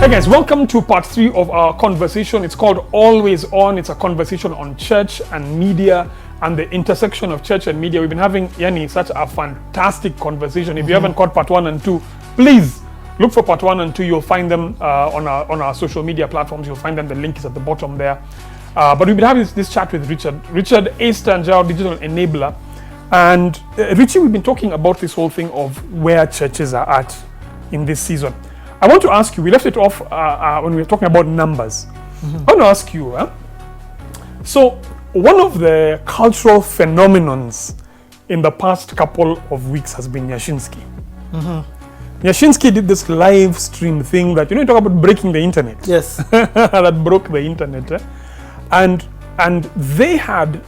Hey guys, welcome to part 3 of our conversation. It's called Always On. It's a conversation on church and media and the intersection of church and media. We've been having, Yani, such a fantastic conversation. If you haven't caught part 1 and 2, please look for part 1 and 2. You'll find them on our social media platforms. You'll find them. The link is at the bottom there. But we've been having this chat with Richard. Richard Njau, digital enabler. And Richie, we've been talking about this whole thing of where churches are at in this season. I want to ask you, we left it off when we were talking about numbers. I want to ask you, so one of the cultural phenomenons in the past couple of weeks has been Nyashinski. Nyashinski did this live stream thing that, you talk about breaking the internet. Yes. That broke the internet. And they had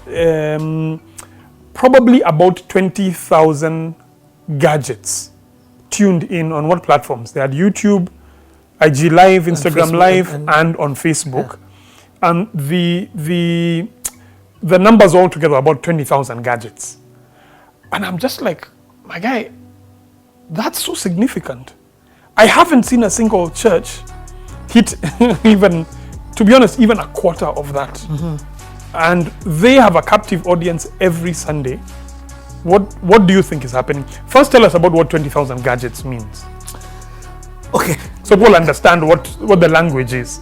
probably about 20,000 gadgets tuned in on what platforms? They had YouTube, IG Live, Instagram Live, and on Facebook. Yeah. And the numbers all together about 20,000 gadgets. And I'm just like, my guy, that's so significant. I haven't seen a single church hit even, to be honest, even a quarter of that. And they have a captive audience every Sunday. What do you think is happening? First, tell us about what 20,000 gadgets means. Okay. So people understand what the language is.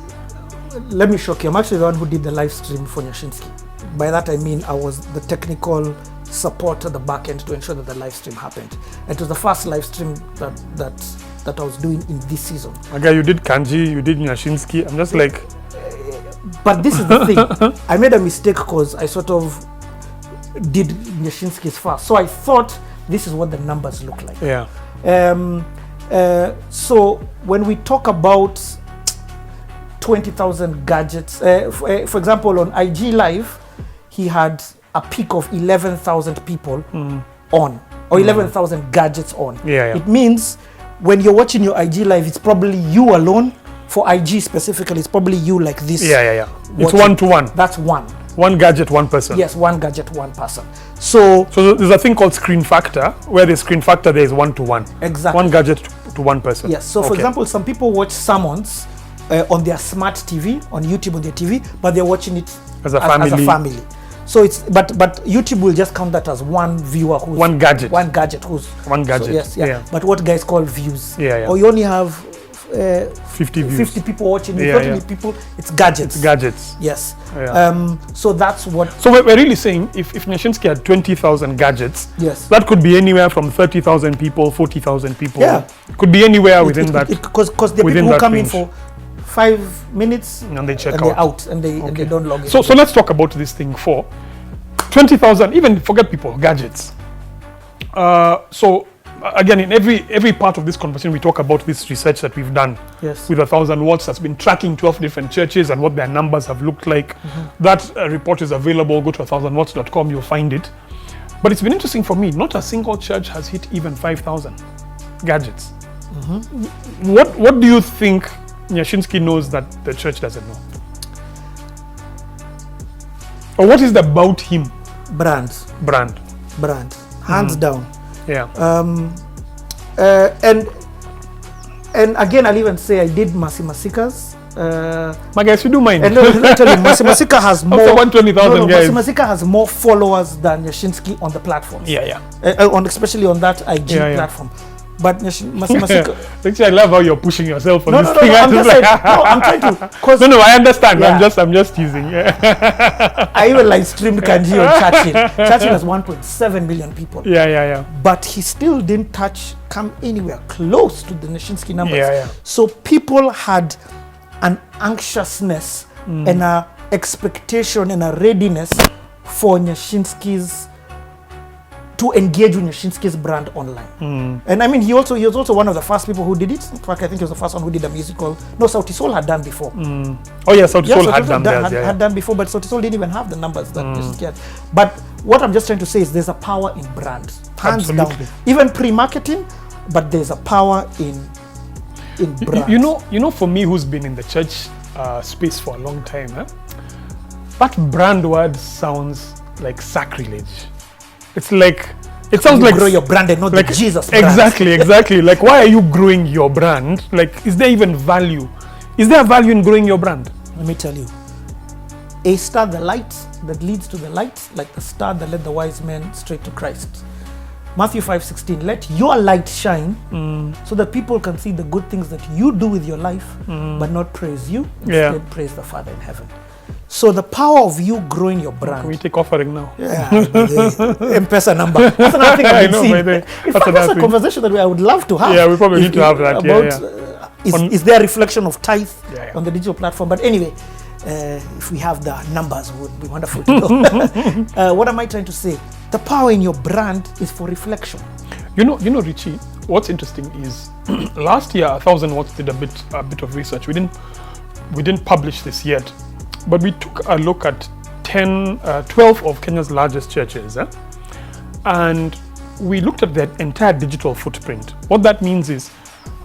Let me shock you. I'm actually the one who did the live stream for Nyashinski. By that I mean I was the technical support at the back end to ensure that the live stream happened. It was the first live stream that I was doing in this season. Okay, you did Kanji, you did Nyashinski. I'm just like... But this is the thing. I made a mistake because I sort of did Nyashinski's first. So I thought this is what the numbers look like. Yeah. So when we talk about 20,000 gadgets, for example, on IG Live, he had a peak of 11,000 people on, or 11,000 gadgets on. Yeah. It means when you're watching your IG Live, it's probably you alone. For IG specifically, it's probably you like this. Yeah. It's one-to-one. That's one. One gadget, one person. Yes, one gadget, one person. So there's a thing called screen factor, where the screen factor there is 1-to-1. Exactly. One gadget to one person. Yes. So for example, some people watch sermons on their smart TV, on YouTube on their TV, but they're watching it as a family. So it's but YouTube will just count that as one viewer who's one gadget. Who's one gadget. So yes, yeah. But what guys call views. Yeah. Or you only have 50 views. 50 people watching. People, it's gadgets. It's gadgets. Yes. Yeah. So that's what. So we're really saying if Nyashinski had 20,000 gadgets, yes, that could be anywhere from 30,000 people, 40,000 people. Yeah. Could be anywhere within that. Because the people who come in for 5 minutes and they check and they're out and they don't log in. So let's talk about this thing for 20,000. Even forget people, gadgets. So again, in every part of this conversation, we talk about this research that we've done with 1,000 watts that's been tracking 12 different churches and what their numbers have looked like. That report is available. Go to 1000watts.com, you'll find it. But it's been interesting for me. Not a single church has hit even 5,000 gadgets. What do you think Nyashinski knows that the church doesn't know? Or what is it about him? Brand. Hands down. Yeah. And again, I'll even say I did Masimasika's. My guys, you do mind. And literally, Masimasika has more. 120,000 guys. Masimasika has more followers than Nyashinski on the platforms. Yeah. Especially on that IG platform. But Masimasika. Actually, I love how you're pushing yourself on this thing. I'm trying to. No, I understand. Yeah. I'm just teasing. I even live streamed Kanji on Churchill. Churchill has 1.7 million people. Yeah. But he still didn't come anywhere close to the Nyashinski numbers. Yeah. So people had an anxiousness and a expectation and a readiness for Nyashinski's to engage with Nyashinski's brand online. And I mean, he was also one of the first people who did it. In fact, I think he was the first one who did a musical. No, Sauti Sol had done before. Oh yeah, Sauti Sol had done before, but Sauti Sol didn't even have the numbers that Nyashinski had. But what I'm just trying to say is there's a power in brand, hands down. Even pre-marketing, but there's a power in brand. You know, for me, who's been in the church space for a long time, that brand word sounds like sacrilege. It's like, it sounds like grow your brand and not like the Jesus brand. Exactly. Like, why are you growing your brand? Like, is there even value Is there a value in growing your brand? Let me tell you. A star, the light that leads to the light, like the star that led the wise men straight to Christ. Matthew 5:16, let your light shine so that people can see the good things that you do with your life, but not praise you, instead praise the Father in heaven. So the power of you growing your brand. Can we take offering now? Yeah, the M-Pesa number. That's another thing I've been seeing. In fact, that's a conversation that I would love to have. Yeah, we probably need to have that. About, is there a reflection of tithe on the digital platform? But anyway, if we have the numbers, it would be wonderful to know. What am I trying to say? The power in your brand is for reflection. You know, Richie, what's interesting is last year 1000 Watts did a bit of research. We didn't publish this yet, but we took a look at 12 of Kenya's largest churches, and we looked at their entire digital footprint. What that means is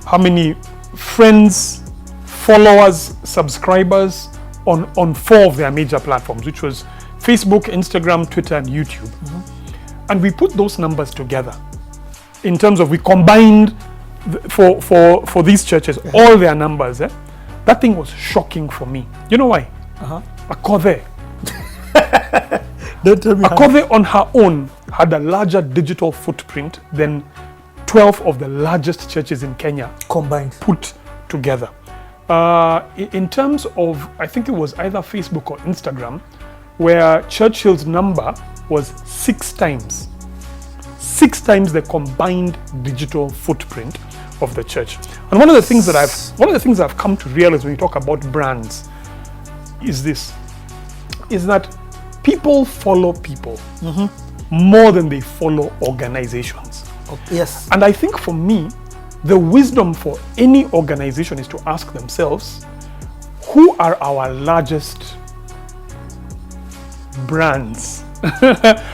how many friends, followers, subscribers on 4 of their major platforms, which was Facebook, Instagram, Twitter, and YouTube. And we put those numbers together in terms of, we combined for these churches all their numbers. That thing was shocking for me. You know why? Akove. Don't tell me. Akove on her own had a larger digital footprint than 12 of the largest churches in Kenya combined, put together. In terms of, I think it was either Facebook or Instagram, where Churchill's number was 6 times the combined digital footprint of the church. And one of the things that I've come to realize when you talk about brands is that people follow people more than they follow organizations. Yes. And I think for me, the wisdom for any organization is to ask themselves, who are our largest brands?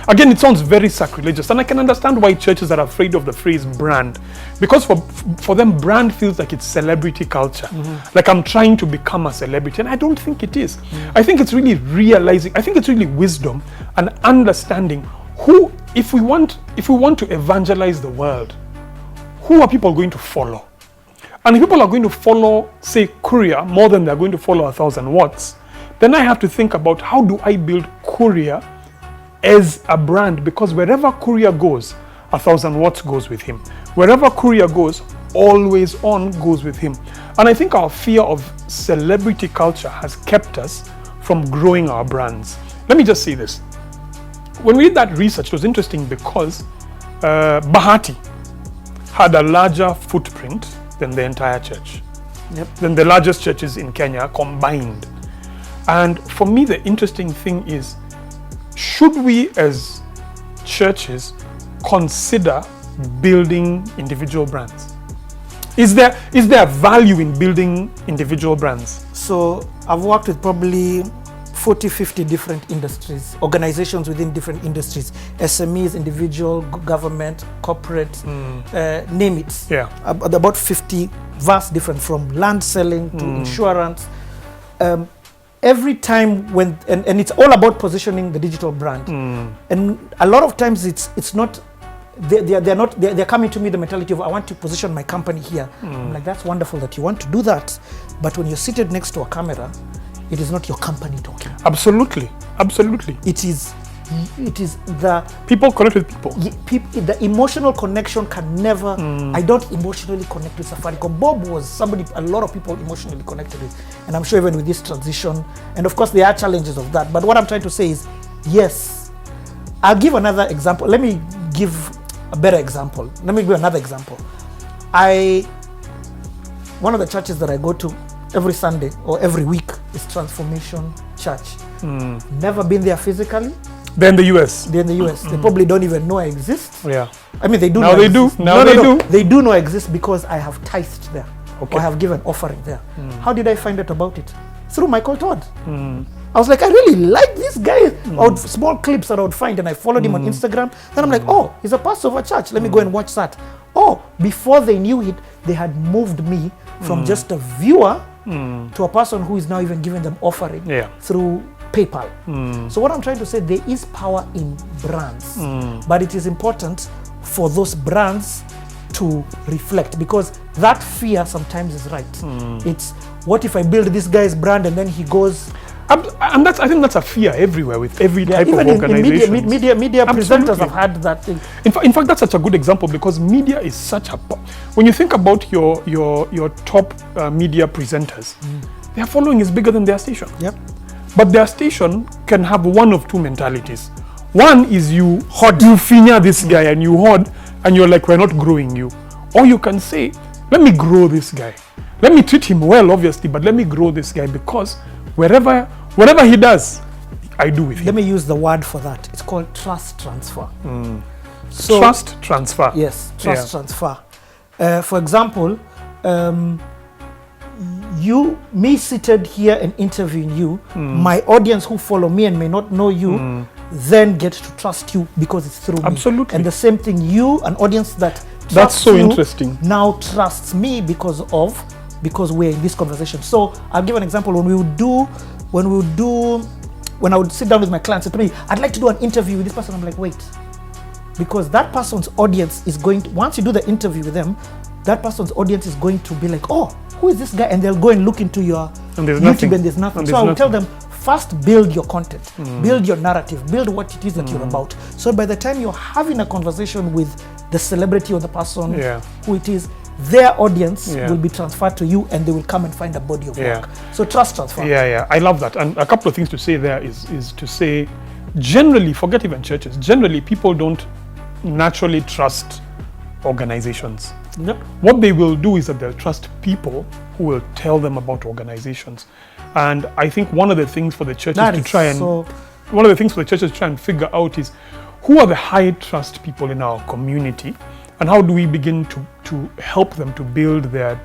Again, it sounds very sacrilegious, and I can understand why churches are afraid of the phrase brand, because for them, brand feels like it's celebrity culture. Like I'm trying to become a celebrity, and I don't think it is. I think it's really wisdom and understanding who, if we want to evangelize the world, who are people going to follow? And if people are going to follow, say, Courier more than they're going to follow 1000 Watts, then I have to think about, how do I build Courier as a brand? Because wherever Courier goes, 1000 Watts goes with him. Wherever Courier goes, Always On goes with him. And I think our fear of celebrity culture has kept us from growing our brands. Let me just say this. When we did that research, it was interesting because Bahati had a larger footprint than the entire church, than the largest churches in Kenya combined. And for me, the interesting thing is, should we as churches consider building individual brands? Is there value in building individual brands? So I've worked with probably 40, 50 different industries, organizations within different industries, SMEs, individual, government, corporate, name it. Yeah. About 50 vast different, from land selling to insurance. Every time and it's all about positioning the digital brand. And a lot of times it's not, they're coming to me the mentality of, I want to position my company here. I'm like, that's wonderful that you want to do that, but when you're seated next to a camera, it is not your company talking. Absolutely. It is the people connect with people. The emotional connection can never. I don't emotionally connect with Safaricom. Bob was somebody a lot of people emotionally connected with, and I'm sure even with this transition, and of course there are challenges of that. But what I'm trying to say is, yes, I'll give another example. Let me give a better example. Let me give another example. One of the churches that I go to every Sunday or every week is Transformation Church. Never been there physically. They're in the US. They probably don't even know I exist. Yeah. I mean, they do. Now they do. Now they do. They do know I exist because I have tithed there. Okay. Or I have given offering there. How did I find out about it? Through Michael Todd. I was like, I really like this guy. Small clips that I would find, and I followed him on Instagram. Then I'm like, oh, he's a pastor of a church. Let me go and watch that. Oh, before they knew it, they had moved me from just a viewer to a person who is now even giving them offering through PayPal. So what I'm trying to say, there is power in brands, but it is important for those brands to reflect, because that fear sometimes is right. It's, what if I build this guy's brand and then he goes... And I think that's a fear everywhere with every type of even organization. in media presenters have had that thing. In fact, that's such a good example, because media is such a... When you think about your top media presenters, their following is bigger than their station. Yep. But their station can have one of two mentalities. One is you finya this guy and you hoard, and you're like, we're not growing you. Or you can say, let me grow this guy. Let me treat him well, obviously, but let me grow this guy, because whatever he does, I do with him. Let me use the word for that. It's called trust transfer. So, trust transfer. Yes, trust transfer. For example, me seated here and interviewing you, my audience who follow me and may not know you, then get to trust you because it's through me. Absolutely. And the same thing, you, an audience that that's so you, interesting, now trusts me because we're in this conversation. So I'll give an example. When I would sit down with my clients and tell me, I'd like to do an interview with this person, I'm like, wait, because that person's audience is going to, once you do the interview with them, that person's audience is going to be like, oh, who is this guy? And they'll go and look into your YouTube and there's nothing. So I will tell them, first build your content, build your narrative, build what it is that you're about. So by the time you're having a conversation with the celebrity or the person who it is, their audience will be transferred to you and they will come and find a body of work. So trust transfer. Yeah, I love that. And a couple of things to say there is to say, generally, forget even churches, generally people don't naturally trust organizations. Yep. What they will do is that they'll trust people who will tell them about organizations. And I think one of the things for the churches to try and figure out is, who are the high trust people in our community, and how do we begin to help them to build their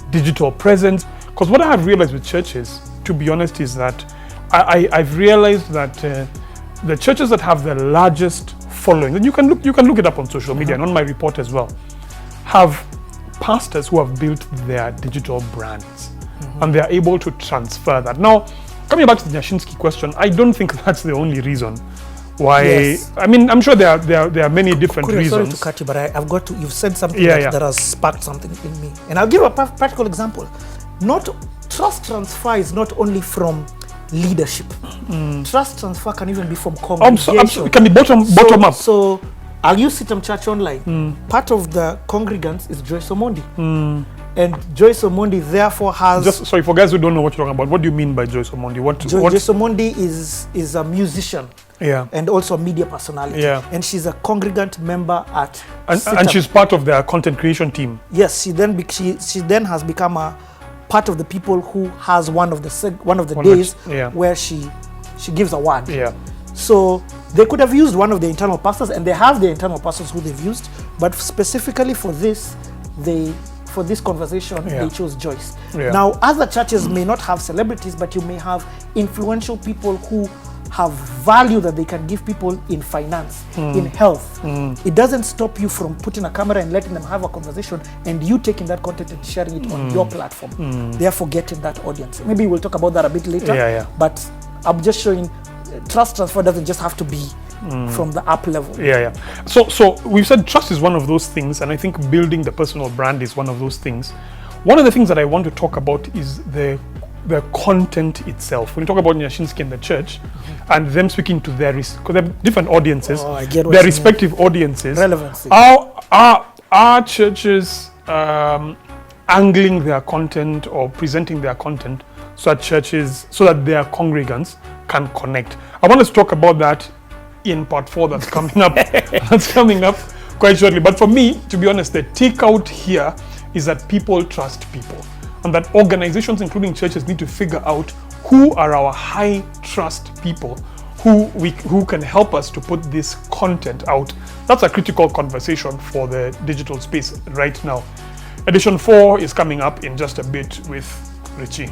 digital presence? Because what I have realized with churches, to be honest, is that I've realized that the churches that have the largest following, and you can look it up on social media and on my report as well, have pastors who have built their digital brands, and they are able to transfer that. Now, coming back to the Nyashinski question, I don't think that's the only reason why. Yes. I mean, I'm sure there are many different reasons. Sorry to cut you, but I've got to. You've said something that has sparked something in me, and I'll give a practical example. Trust transfer is not only from leadership. Trust transfer can even be from congregation. It can be bottom up. So, I'll use Sitam Church Online. Part of the congregants is Joyce Omondi. And Joyce Omondi therefore has... Just sorry, for guys who don't know what you're talking about, what do you mean by Joyce Omondi? Joyce Omondi is a musician. And also a media personality. And she's a congregant member at and she's part of their content creation team. Yes, she then has become a part of the people who has one of the days where she gives a word. So they could have used one of the internal pastors, and they have the internal pastors who they've used, but specifically for this conversation, they chose Joyce. Now, other churches may not have celebrities, but you may have influential people who have value that they can give people in finance, in health. It doesn't stop you from putting a camera and letting them have a conversation and you taking that content and sharing it on your platform, therefore getting that audience. Maybe we'll talk about that a bit later, but I'm just showing trust transfer doesn't just have to be from the up level. So we've said trust is one of those things, and I think building the personal brand is one of those things. One of the things that I want to talk about is the content itself. When you talk about Nyashinski and the church, and them speaking to their, because they have different audiences, their respective audiences. Relevancy. Are churches angling their content or presenting their content so that their congregants can connect? I want us to talk about that in part 4 that's coming up. That's coming up quite shortly. But for me, to be honest, the takeout here is that people trust people, and that organizations, including churches, need to figure out who are our high trust people who can help us to put this content out. That's a critical conversation for the digital space right now. Edition 4 is coming up in just a bit with Richie.